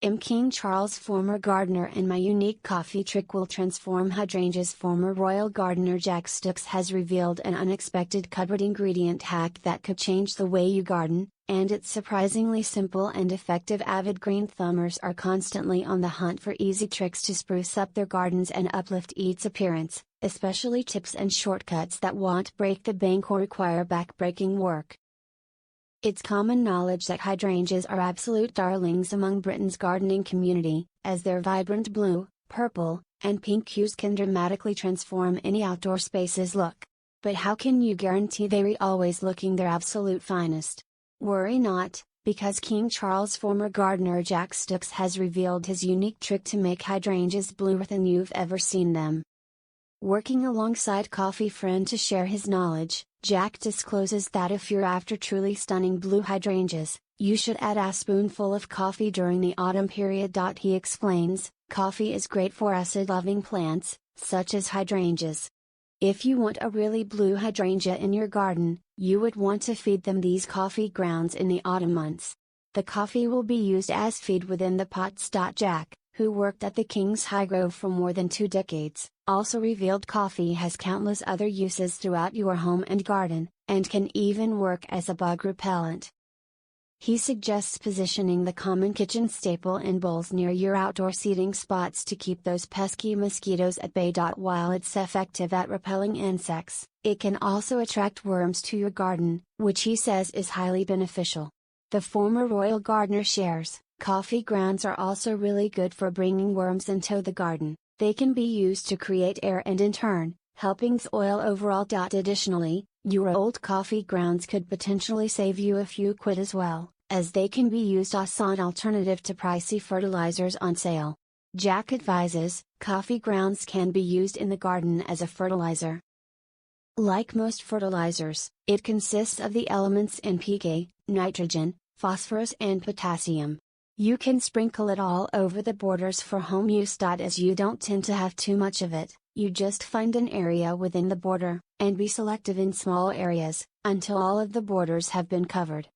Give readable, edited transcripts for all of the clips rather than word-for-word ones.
I'm King Charles, former gardener, and my unique coffee trick will transform hydrangeas. Former royal gardener Jack Stooks has revealed an unexpected cupboard ingredient hack that could change the way you garden, and it's surprisingly simple and effective. Avid green thumbers are constantly on the hunt for easy tricks to spruce up their gardens and uplift its appearance, especially tips and shortcuts that won't break the bank or require back-breaking work. It's common knowledge that hydrangeas are absolute darlings among Britain's gardening community, as their vibrant blue, purple, and pink hues can dramatically transform any outdoor space's look. But how can you guarantee they're always looking their absolute finest? Worry not, because King Charles' former gardener Jack Stooks has revealed his unique trick to make hydrangeas bluer than you've ever seen them. Working alongside coffee friend to share his knowledge, Jack discloses that if you're after truly stunning blue hydrangeas, you should add a spoonful of coffee during the autumn period. He explains, coffee is great for acid-loving plants, such as hydrangeas. If you want a really blue hydrangea in your garden, you would want to feed them these coffee grounds in the autumn months. The coffee will be used as feed within the pots. Jack, who worked at the King's Highgrove for more than 2 decades, also revealed coffee has countless other uses throughout your home and garden, and can even work as a bug repellent. He suggests positioning the common kitchen staple in bowls near your outdoor seating spots to keep those pesky mosquitoes at bay. While it's effective at repelling insects, it can also attract worms to your garden, which he says is highly beneficial. The former royal gardener shares, coffee grounds are also really good for bringing worms into the garden. They can be used to create air and in turn, helping soil overall. Additionally, your old coffee grounds could potentially save you a few quid as well, as they can be used as an alternative to pricey fertilizers on sale. Jack advises, coffee grounds can be used in the garden as a fertilizer. Like most fertilizers, it consists of the elements NPK, nitrogen, phosphorus and potassium. You can sprinkle it all over the borders for home use. As you don't tend to have too much of it, you just find an area within the border, and be selective in small areas, until all of the borders have been covered.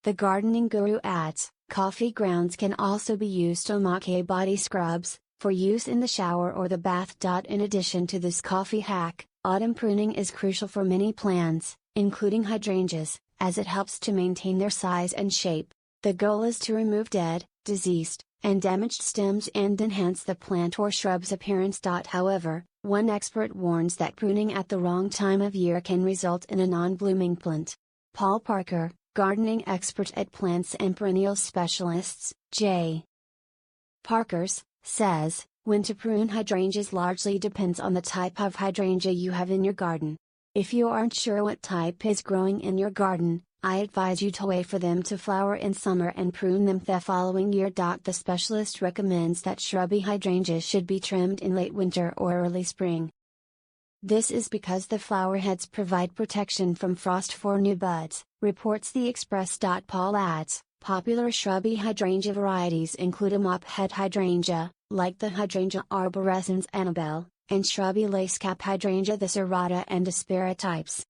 The gardening guru adds, coffee grounds can also be used to make body scrubs, for use in the shower or the bath. In addition to this coffee hack, autumn pruning is crucial for many plants, including hydrangeas, as it helps to maintain their size and shape. The goal is to remove dead, diseased, and damaged stems and enhance the plant or shrub's appearance. However, one expert warns that pruning at the wrong time of year can result in a non-blooming plant. Paul Parker, gardening expert at Plants and Perennials Specialists, J. Parker's, says, when to prune hydrangeas largely depends on the type of hydrangea you have in your garden. If you aren't sure what type is growing in your garden, I advise you to wait for them to flower in summer and prune them the following year. The specialist recommends that shrubby hydrangeas should be trimmed in late winter or early spring. This is because the flower heads provide protection from frost for new buds, reports the Express. Paul adds, popular shrubby hydrangea varieties include a mop-head hydrangea, like the Hydrangea arborescens Annabelle, and shrubby lacecap hydrangea, the serrata and aspera types.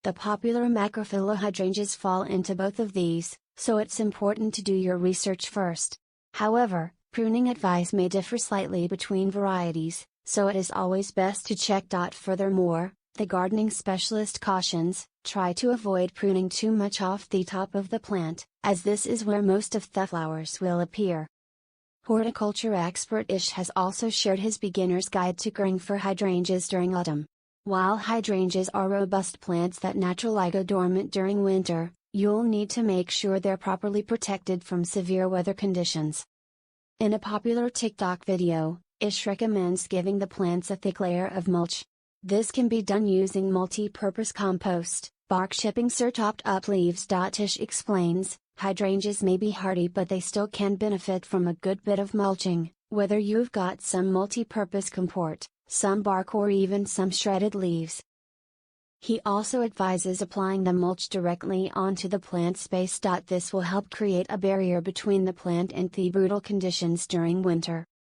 The popular macrophylla hydrangeas fall into both of these, so it's important to do your research first. However, pruning advice may differ slightly between varieties, so it is always best to check. Furthermore, the gardening specialist cautions, try to avoid pruning too much off the top of the plant, as this is where most of the flowers will appear. Horticulture expert Ish has also shared his beginner's guide to caring for hydrangeas during autumn. While hydrangeas are robust plants that naturally go dormant during winter, you'll need to make sure they're properly protected from severe weather conditions. In a popular TikTok video, Ish recommends giving the plants a thick layer of mulch. This can be done using multi-purpose compost, bark chippings or chopped up leaves. Ish explains, hydrangeas may be hardy but they still can benefit from a good bit of mulching, whether you've got some multi-purpose comport, some bark or even some shredded leaves. He also advises applying the mulch directly onto the plant space. This will help create a barrier between the plant and the brutal conditions during winter.